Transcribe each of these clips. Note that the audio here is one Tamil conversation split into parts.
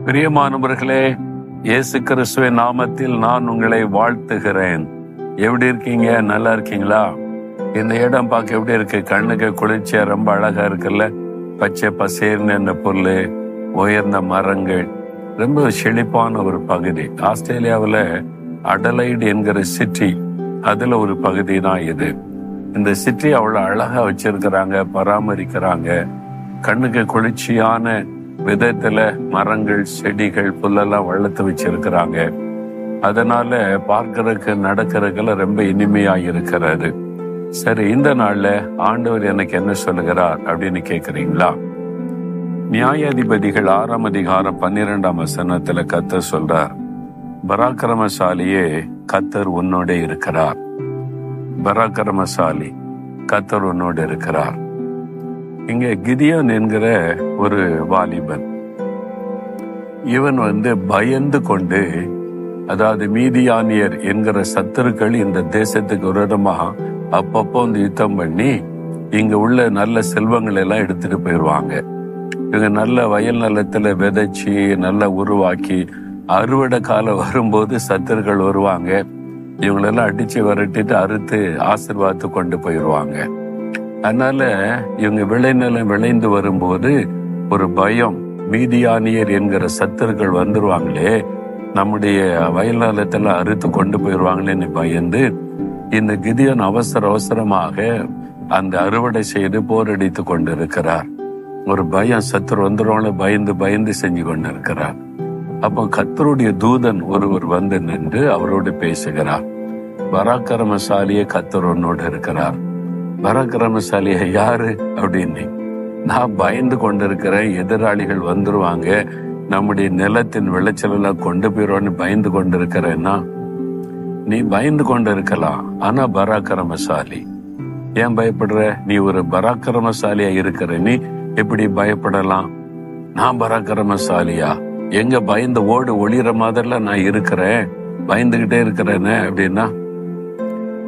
பிரியமானவர்களே, இயேசு கிறிஸ்துவின் நாமத்தில் நான் உங்களை வாழ்த்துகிறேன். எப்படி இருக்கீங்க? நல்லா இருக்கீங்களா? இந்த இடம் பார்க்க எப்படி இருக்கு? கண்ணுக்கு குளிர்ச்சியா ரொம்ப அழகா இருக்குல்ல? பச்சை பசேர்னு புல்லு, உயர்ந்த மரங்கள், ரொம்ப செழிப்பான ஒரு பகுதி. ஆஸ்திரேலியாவில் அடலைடு என்கிற சிட்டி, அதுல ஒரு பகுதி தான் இது. இந்த சிட்டி அவ்வளவு அழகா வச்சிருக்கிறாங்க, பராமரிக்கிறாங்க. கண்ணுக்கு குளிர்ச்சியான விதத்துல மரங்கள், செடிகள், புல்லெல்லாம் வளர்த்து வச்சிருக்கிறாங்க. அதனால பார்க்கறதுக்கு நடக்கிறதுக்கெல்லாம் ரொம்ப இனிமையா இருக்கிறது. சரி, இந்த நாள்ல ஆண்டவர் எனக்கு என்ன சொல்லுகிறார் அப்படின்னு கேக்குறீங்களா? நியாயாதிபதிகள் 6ஆம் அதிகாரம் 12ஆம் வசனத்துல கர்த்தர் சொல்றார், பராக்கிரமசாலியே, கர்த்தர் உன்னோட இருக்கிறார். பராக்கிரமசாலி, கர்த்தர் உன்னோட இருக்கிறார். இங்க கிதியோன் என்கிற ஒரு வாலிபன், இவன் பயந்து கொண்டு, அதாவது மீதியானியர் என்கிற சத்துருக்கள் இந்த தேசத்துக்கு விரோதமா அப்பப்போ யுத்தம் பண்ணி இங்க உள்ள நல்ல செல்வங்கள் எல்லாம் எடுத்துட்டு போயிடுவாங்க. இவங்க நல்ல வயல் நிலத்துல விதைச்சி நல்லா உருவாக்கி அறுவடை காலம் வரும்போது சத்துருக்கள் வருவாங்க. இவங்களெல்லாம் அடிச்சு விரட்டிட்டு அறுத்து ஆசீர்வாதத்து கொண்டு போயிடுவாங்க. அதனால இவங்க விளைநிலம் விளைந்து வரும்போது ஒரு பயம், மீதியானியர் என்கிற சத்துருக்கள் வந்துருவாங்களே, நம்முடைய வயல் நிலத்துல அறுத்து கொண்டு போயிடுவாங்களேன்னு பயந்து இந்த கிதியோன் அவசரமாக அந்த அறுவடை செய்து போரடித்து கொண்டு இருக்கிறார். ஒரு பயம், சத்துரு வந்துருவாங்களே பயந்து செஞ்சு கொண்டு இருக்கிறார். அப்போ கர்த்தருடைய தூதன் ஒருவர் வந்து நின்று அவரோடு பேசுகிறார். பராக்கிரமசாலியே, கர்த்தர் உன்னோடு இருக்கிறார். பராக்கிரமசாலியா யாரு அப்படின்னு, நான் பயந்து கொண்டிருக்கிறேன், எதிராளிகள் வந்துருவாங்க, நம்முடைய நிலத்தின் விளைச்சல் எல்லாம் கொண்டு போயிடுவான்னு பயந்து கொண்டிருக்கிறேன்னா, நீ பயந்து கொண்டு இருக்கலாம், ஆனா பராக்கிரமசாலி. ஏன் பயப்படுற? நீ ஒரு பராக்கிரமசாலியா இருக்கிற, நீ எப்படி பயப்படலாம்? நான் பராக்கிரமசாலியா? எங்க பயந்து ஓடு ஒளிற மாதிரிலாம் நான் இருக்கிறேன், பயந்துகிட்டே இருக்கிறேன்னு அப்படின்னா,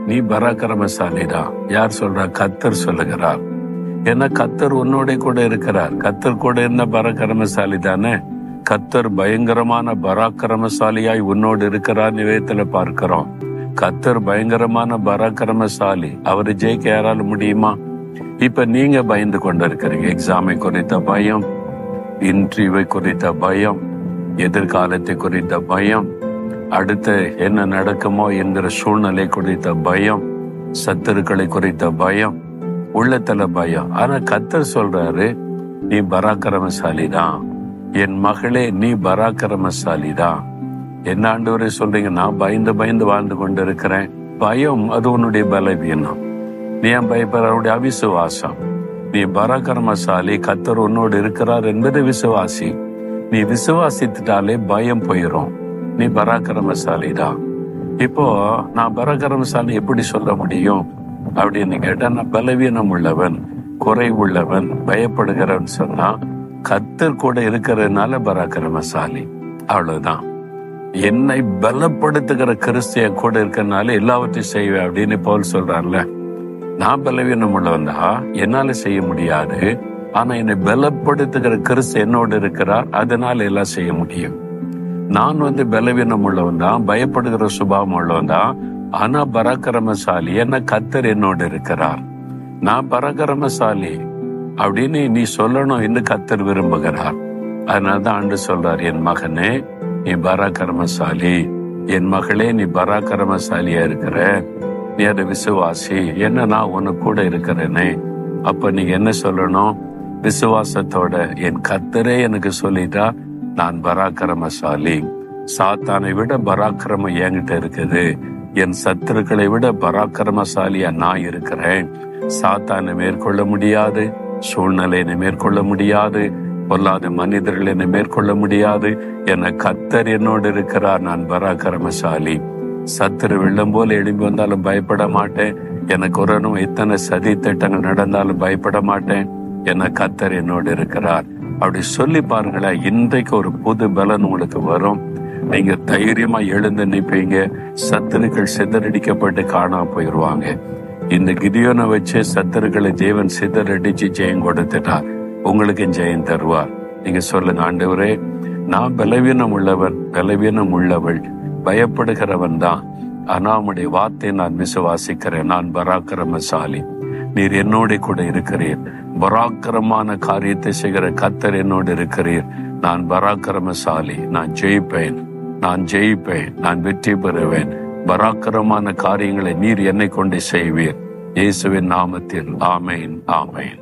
நீ பராக்கிரமசாலிதான். யார் சொல்றா? கர்த்தர் சொல்லுகிறார். ஏன்னா கர்த்தர் உன்னோட கூட இருக்கிறார். கர்த்தர் கூட என்ன பராக்கிரமசாலி தானே. கர்த்தர் பயங்கரமான பராக்கிரமசாலியாய் உன்னோடு இருக்கிறார். நிவேதத்துல பார்க்கிறோம். கர்த்தர் பயங்கரமான பராக்கிரமசாலி. அவரை ஜெயிக்க யாரால முடியுமா? இப்ப நீங்க பயந்து கொண்டு இருக்கிறீங்க. எக்ஸாமை குறித்த பயம், இன்டர்வியூவை குறித்த பயம், எதிர்காலத்தை குறித்த பயம், அடுத்து என்ன நடக்குமோ என்கிற சூழ்நிலை குறித்த பயம், சத்துருக்களை குறித்த பயம், உள்ளத்துல பயம். ஆனா கர்த்தர் சொல்றாரு, நீ பராக்கிரமசாலி தான். என் மகளே, நீ பராக்கிரமசாலி தான். என்ன ஆண்டவரே சொல்றீங்க? நான் பயந்து வாழ்ந்து கொண்டு இருக்கிறேன். பயம் அது உன்னுடைய பலவீனம். நீ ஏன் பயப்படுற? அவருடைய அவிசுவாசம். நீ பராக்கிரமசாலி, கர்த்தர் உன்னோடு இருக்கிறார் என்பது விசுவாசி. நீ விசுவாசித்துட்டாலே பயம் போயிடும். நீ பராக்கிரமசாலி தான். இப்போ நான் பராக்கிரமசாலி எப்படி சொல்ல முடியும் அப்படின்னு கேட்டா, நான் பலவீனம் உள்ளவன், குறை உள்ளவன், பயப்படுகிறவன் சொன்னா, கர்த்தர் கூட இருக்கிறதுனால பராக்கிரமசாலி. அவ்வளவுதான். என்னை பலப்படுத்துகிற கிறிஸ்திய கூட இருக்கிறதுனால எல்லாவற்றையும் செய்வேன் அப்படின்னு பவுல் சொல்றாருல. நான் பலவீனம் உள்ளவன் தான், என்னால செய்ய முடியாது. ஆனா என்னை பலப்படுத்துகிற கிறிஸ்து என்னோடு இருக்கிறார், அதனால எல்லாம் செய்ய முடியும். நான் பலவீனம் உள்ளவன் தான், பயப்படுகிற சுபாவம் உள்ளவன் தான், ஆனா பராக்கிரமசாலி. என்ன கர்த்தர் என்னோடு இருக்கிறார். நான் பராக்கிரமசாலி அப்படின்னு நீ சொல்லணும் என்று கர்த்தர் விரும்புகிறார். அதனாலதான் ஆண்டு சொல்றார், என் மகனே நீ பராக்கிரமசாலி, என் மகளே நீ பராக்கிரமசாலியா இருக்கிற, நீ அதை விசுவாசி. என்ன நான் உனக்கு கூட இருக்கிறேனே. அப்ப நீங்க என்ன சொல்லணும்? விசுவாசத்தோட, என் கர்த்தரே எனக்கு சொல்லிட்டா நான் பராக்கிரமசாலி. சாத்தானை விட பராக்கிரமம் என்கிட்ட இருக்குது. என் சத்துருக்களை விட பராக்கிரமசாலியா நான் இருக்கிறேன். சாத்தானை மேற்கொள்ள முடியாது, சூழ்நிலையை மேற்கொள்ள முடியாது, பொல்லாத மனிதர்கள் என்னை மேற்கொள்ள முடியாது. என கர்த்தர் என்னோடு இருக்கிறார். நான் பராக்கிரமசாலி. சத்துரு வெள்ளம் போல எழும்பி வந்தாலும் பயப்பட மாட்டேன். எனக்கு ஒரு எத்தனை சதி திட்டங்கள் நடந்தாலும் பயப்பட மாட்டேன். என கர்த்தர் என்னோடு இருக்கிறார். அப்படி சொல்லி பாருங்களேன், இன்றைக்கு ஒரு புது பலன் உங்களுக்கு வரும். நீங்க தைரியமா எழுந்து நிற்பீங்க. சத்துருக்கள் சிதறடிக்கப்பட்டு காணாம போயிடுவாங்க. இந்த கிதியோனை வச்சு சத்துருக்களை தேவன் சிதறடிச்சு ஜெயம் கொடுத்துட்டார். உங்களுக்கு ஜெயம் தருவார். நீங்க சொல்லுங்க, ஆண்டவரே நான் பலவீனம் உள்ளவன், பலவீனம் உள்ளவள், பயப்படுகிறவன் தான். ஆனா உம்முடைய வார்த்தை நான் விசுவாசிக்கிறேன். நான் பராக்கிரமசாலி, நீர் என்னோட கூட இருக்கிறீர். பராக்கிரமான காரியத்தை செய்கிற கர்த்தர் என்னோடு இருக்கிறீர். நான் பராக்கிரமசாலி, நான் ஜெயிப்பேன், நான் ஜெயிப்பேன், நான் வெற்றி பெறுவேன். பராக்கிரமான காரியங்களை நீர் என்னை கொண்டு செய்வீர். இயேசுவின் நாமத்தில் ஆமேன், ஆமேன்.